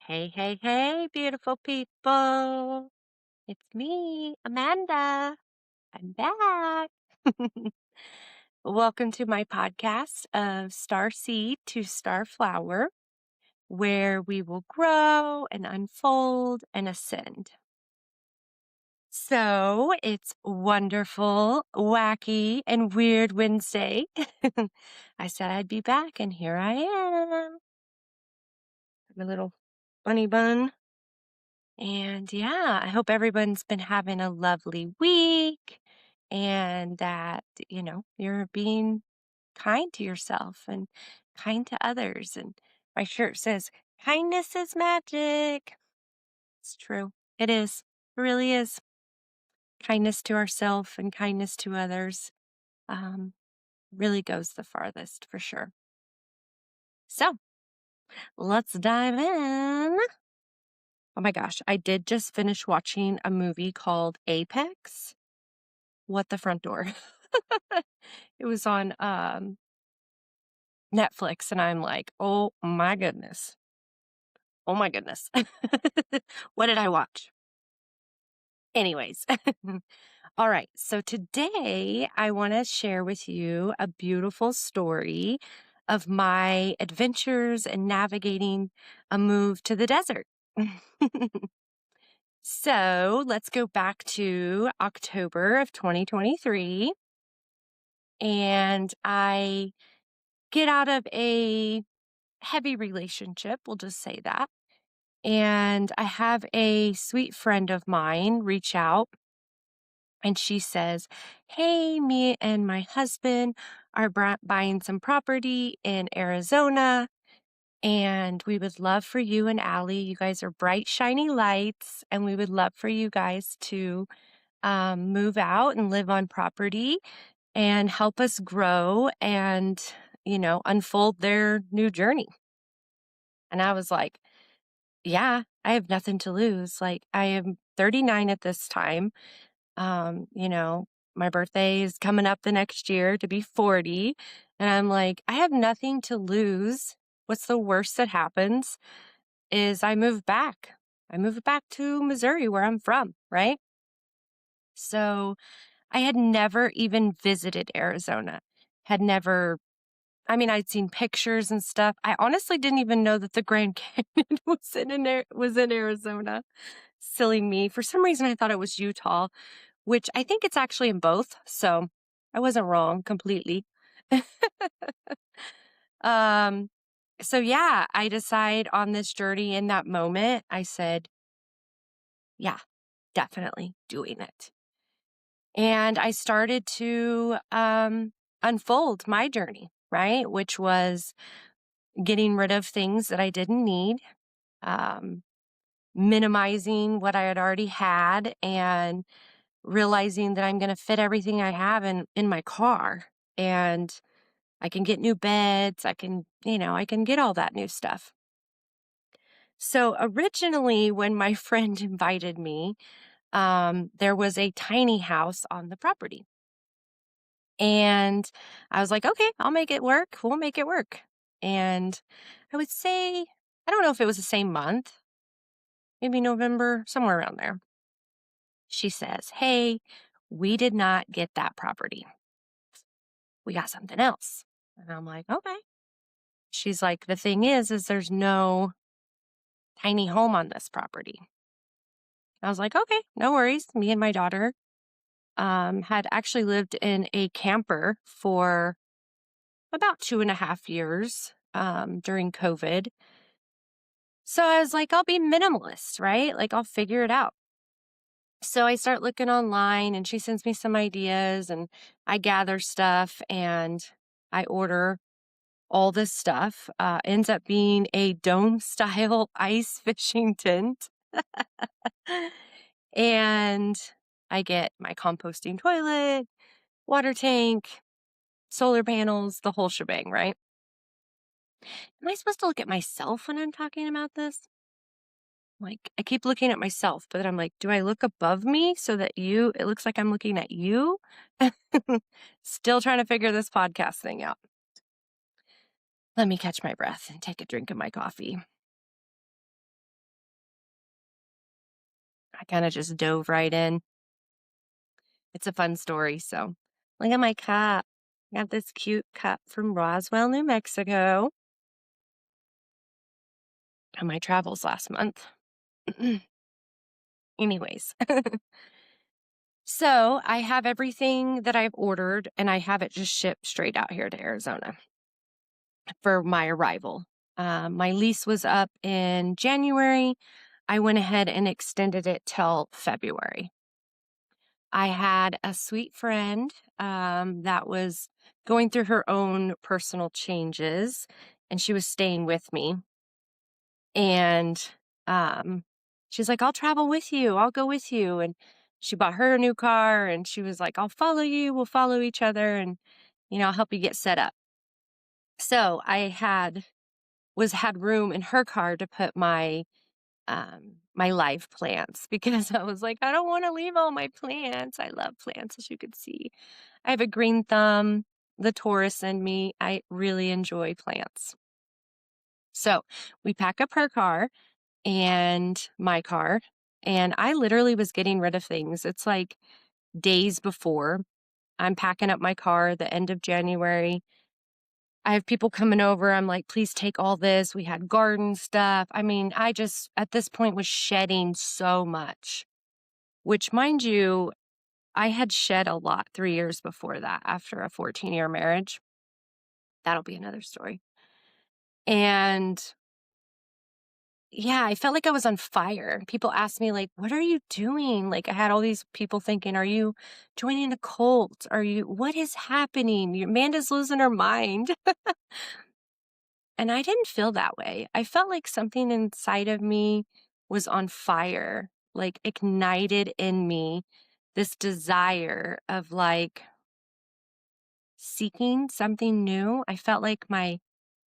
Hey, hey, hey, beautiful people. It's me, Amanda. I'm back. Welcome to my podcast of Star Seed to Star Flower, where we will grow and unfold and ascend. So it's wonderful, wacky, and weird Wednesday. I said I'd be back, and here I am. My little bunny bun. And yeah, I hope everyone's been having a lovely week and that, you're being kind to yourself and kind to others. And my shirt says, kindness is magic. It's true. It is. It really is. Kindness to ourselves and kindness to others um, really goes the farthest for sure. So let's dive in. Oh my gosh, I did just finish watching a movie called Apex. What the Front Door. It was on Netflix, and I'm like, oh my goodness. Oh my goodness. What did I watch? Anyways. All right. So today I want to share with you a beautiful story of my adventures in navigating a move to the desert. So let's go back to October of 2023. And I get out of a heavy relationship, we'll just say that. And I have a sweet friend of mine reach out and she says, hey, me and my husband are buying some property in Arizona. And we would love for you and Allie, you guys are bright, shiny lights, and we would love for you guys to move out and live on property and help us grow and, unfold their new journey. And I was like, yeah, I have nothing to lose. Like, I am 39 at this time. Um, you know, my birthday is coming up the next year to be 40. And I'm like, I have nothing to lose. What's the worst that happens is I move back. I move back to Missouri where I'm from, right? So I had never even visited Arizona, had never I'd seen pictures and stuff. I honestly didn't even know that the Grand Canyon was in Arizona. Silly me. For some reason, I thought it was Utah, which I think it's actually in both. So I wasn't wrong completely. um, so yeah, I decide on this journey in that moment. I said, yeah, definitely doing it. And I started to unfold my journey, right? Which was getting rid of things that I didn't need, um, minimizing what I had already had, and realizing that I'm going to fit everything I have in my car. And I can get new beds. I can get all that new stuff. So originally, when my friend invited me, there was a tiny house on the property. And I was like, okay, I'll make it work. We'll make it work. And I would say, I don't know if it was the same month, maybe November, somewhere around there. She says, hey, we did not get that property. We got something else. And I'm like, okay. She's like, the thing is there's no tiny home on this property. I was like, okay, no worries. Me and my daughter had actually lived in a camper for about 2.5 years during COVID. So I was like, I'll be minimalist, right? Like, I'll figure it out. So I start looking online and she sends me some ideas and I gather stuff and I order all this stuff. Ends up being a dome style ice fishing tent. And I get my composting toilet, water tank, solar panels, the whole shebang, right? Am I supposed to look at myself when I'm talking about this? Like, I keep looking at myself, but then I'm like, do I look above me so that it looks like I'm looking at you? Still trying to figure this podcast thing out. Let me catch my breath and take a drink of my coffee. I kind of just dove right in. It's a fun story. So look at my cup. I got this cute cup from Roswell, New Mexico on my travels last month. Anyways, so I have everything that I've ordered and I have it just shipped straight out here to Arizona for my arrival. My lease was up in January. I went ahead and extended it till February. I had a sweet friend that was going through her own personal changes, and she was staying with me. And um, she's like, I'll travel with you. I'll go with you. And she bought her a new car, and she was like, I'll follow you. We'll follow each other, and I'll help you get set up. So I had room in her car to put my live plants because I was like, I don't want to leave all my plants. I love plants, as you could see. I have a green thumb, the Taurus in me. I really enjoy plants. So we pack up her car and my car, and I literally was getting rid of things. It's like days before I'm packing up my car, the end of January. I have people coming over. I'm like, please take all this. We had garden stuff. I mean, I just at this point was shedding so much, which, mind you, I had shed a lot 3 years before that after a 14-year marriage. That'll be another story. And yeah, I felt like I was on fire. People asked me, like, what are you doing? Like, I had all these people thinking, are you joining a cult? What is happening? Amanda's losing her mind. And I didn't feel that way. I felt like something inside of me was on fire, like ignited in me this desire of like seeking something new. I felt like my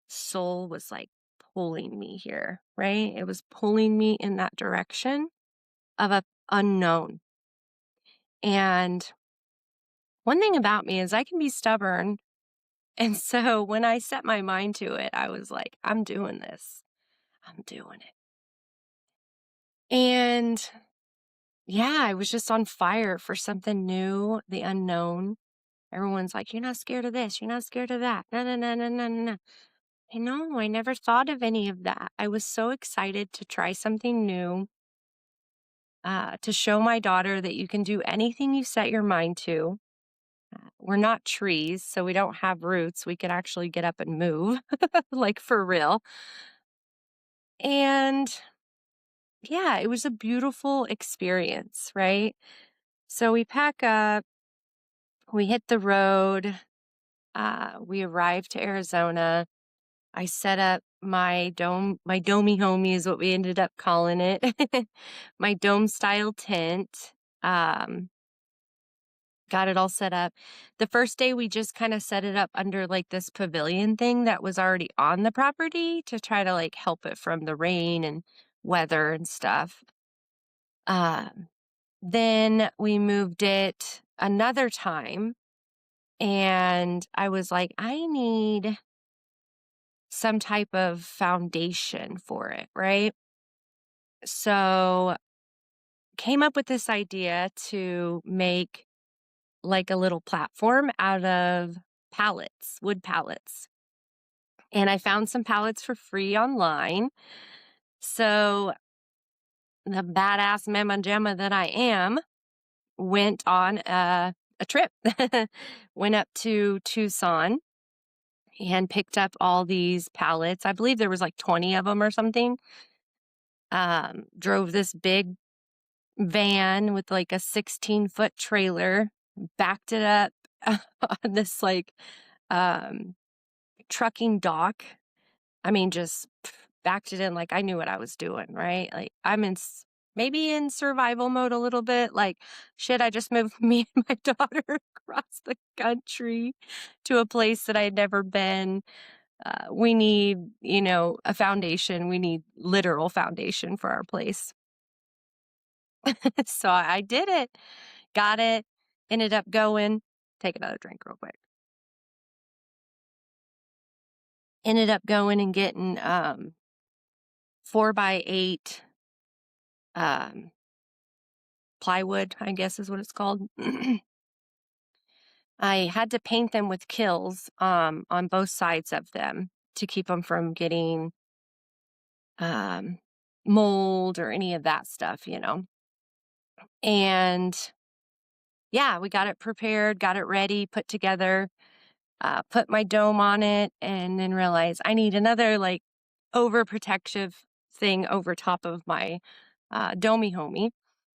soul was like pulling me here, right? It was pulling me in that direction of a unknown. And one thing about me is I can be stubborn. And so when I set my mind to it, I was like, I'm doing this. I'm doing it. And yeah, I was just on fire for something new, the unknown. Everyone's like, you're not scared of this. You're not scared of that. No, no, no, no, no, no. I know. I never thought of any of that. I was so excited to try something new, to show my daughter that you can do anything you set your mind to. We're not trees, so we don't have roots. We can actually get up and move, like for real. And yeah, it was a beautiful experience, right? So we pack up, we hit the road, we arrived to Arizona. I set up my domey homie is what we ended up calling it, my dome style tent. Um, got it all set up. The first day we just kind of set it up under like this pavilion thing that was already on the property to try to like help it from the rain and weather and stuff. Um, then we moved it another time and I was like, I need some type of foundation for it, right? So came up with this idea to make like a little platform out of pallets, wood pallets. And I found some pallets for free online. So the badass mama jamma that I am went on a trip, went up to Tucson and picked up all these pallets. I believe there was like 20 of them or something. Drove this big van with like a 16-foot trailer, backed it up on this like um, trucking dock. I mean, just backed it in like I knew what I was doing, right? Like I'm maybe in survival mode a little bit. Like, shit, I just moved me and my daughter across the country to a place that I had never been. We need, a foundation. We need literal foundation for our place. So I did it, got it, ended up going, take another drink real quick. Ended up going and getting 4x8 plywood, I guess is what it's called. I had to paint them with kills on both sides of them to keep them from getting um, mold or any of that stuff. And yeah, we got it prepared, got it ready, put together, put my dome on it, and then realized I need another like overprotective thing over top of my domey homey,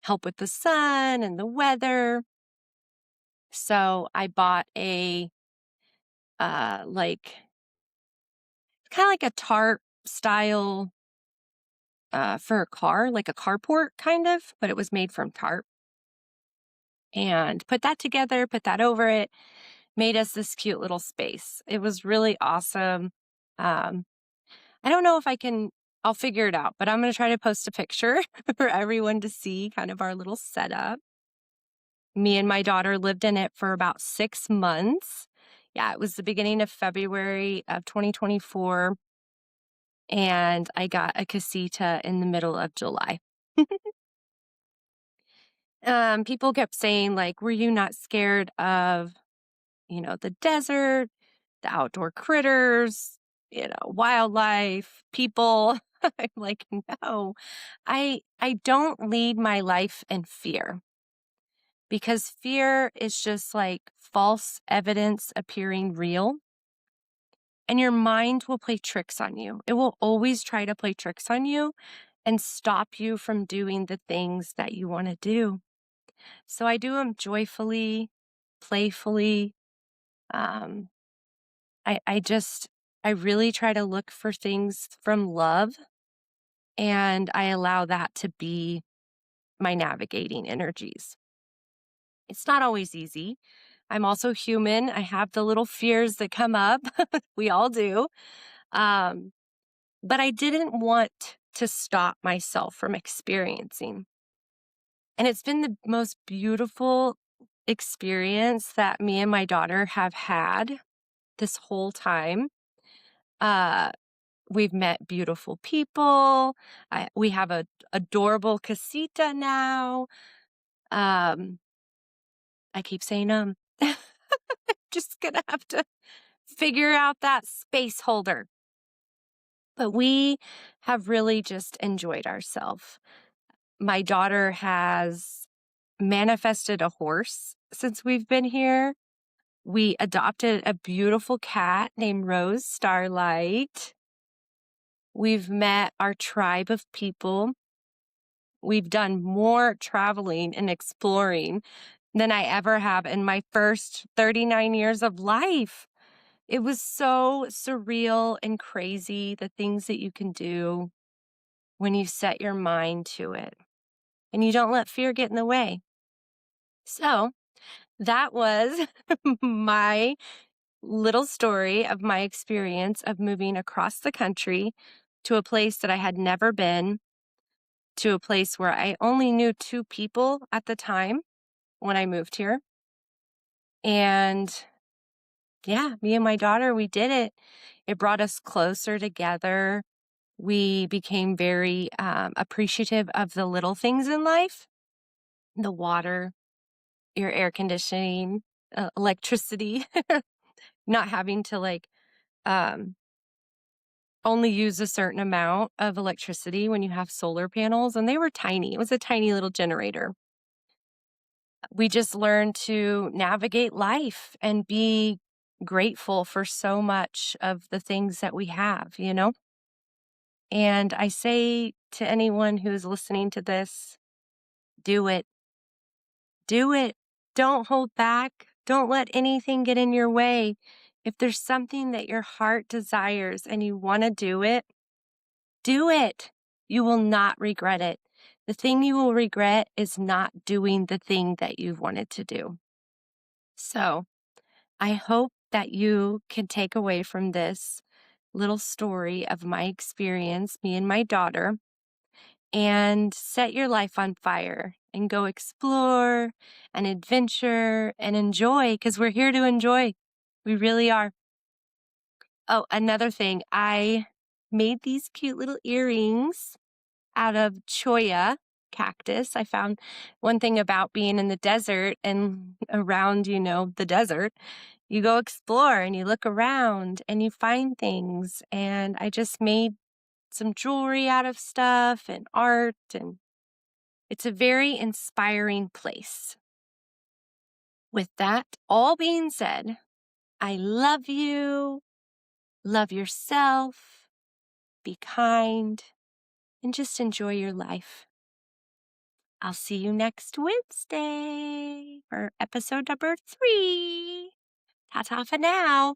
help with the sun and the weather. So I bought a like kind of like a tarp style for a car, like a carport kind of, but it was made from tarp. And put that together, put that over it, made us this cute little space. It was really awesome. Um, I don't know if I'll figure it out, but I'm going to try to post a picture for everyone to see kind of our little setup. Me and my daughter lived in it for about 6 months. Yeah, it was the beginning of February of 2024. And I got a casita in the middle of July. People kept saying, like, were you not scared of, the desert, the outdoor critters, wildlife, people? I'm like, no, I don't lead my life in fear because fear is just like false evidence appearing real. And your mind will play tricks on you. It will always try to play tricks on you and stop you from doing the things that you want to do. So I do them joyfully, playfully. Um, I really try to look for things from love, and I allow that to be my navigating energies. It's not always easy. I'm also human. I have the little fears that come up. We all do. Um, but I didn't want to stop myself from experiencing. And it's been the most beautiful experience that me and my daughter have had this whole time. Uh, we've met beautiful people. We have a adorable casita now. Um, I keep saying just gonna have to figure out that space holder. But we have really just enjoyed ourselves. My daughter has manifested a horse since we've been here. We adopted a beautiful cat named Rose Starlight. We've met our tribe of people. We've done more traveling and exploring than I ever have in my first 39 years of life. It was so surreal and crazy, the things that you can do when you set your mind to it and you don't let fear get in the way. So that was my little story of my experience of moving across the country to a place that I had never been, to a place where I only knew 2 people at the time when I moved here. And yeah, me and my daughter, we did it. It brought us closer together. We became very appreciative of the little things in life, the water, your air conditioning, electricity, not having to um, only use a certain amount of electricity when you have solar panels. And they were tiny. It was a tiny little generator. We just learned to navigate life and be grateful for so much of the things that we have. And I say to anyone who's listening to this, do it. Do it. Don't hold back. Don't let anything get in your way. If there's something that your heart desires and you want to do it, do it. You will not regret it. The thing you will regret is not doing the thing that you've wanted to do. So I hope that you can take away from this little story of my experience, me and my daughter, and set your life on fire and go explore and adventure and enjoy because we're here to enjoy. We really are. Oh, another thing, I made these cute little earrings out of choya cactus. I found one thing about being in the desert and around, the desert. You go explore and you look around and you find things. And I just made some jewelry out of stuff and art, and it's a very inspiring place. With that all being said, I love you, love yourself, be kind, and just enjoy your life. I'll see you next Wednesday for episode number 3. Ta-ta for now.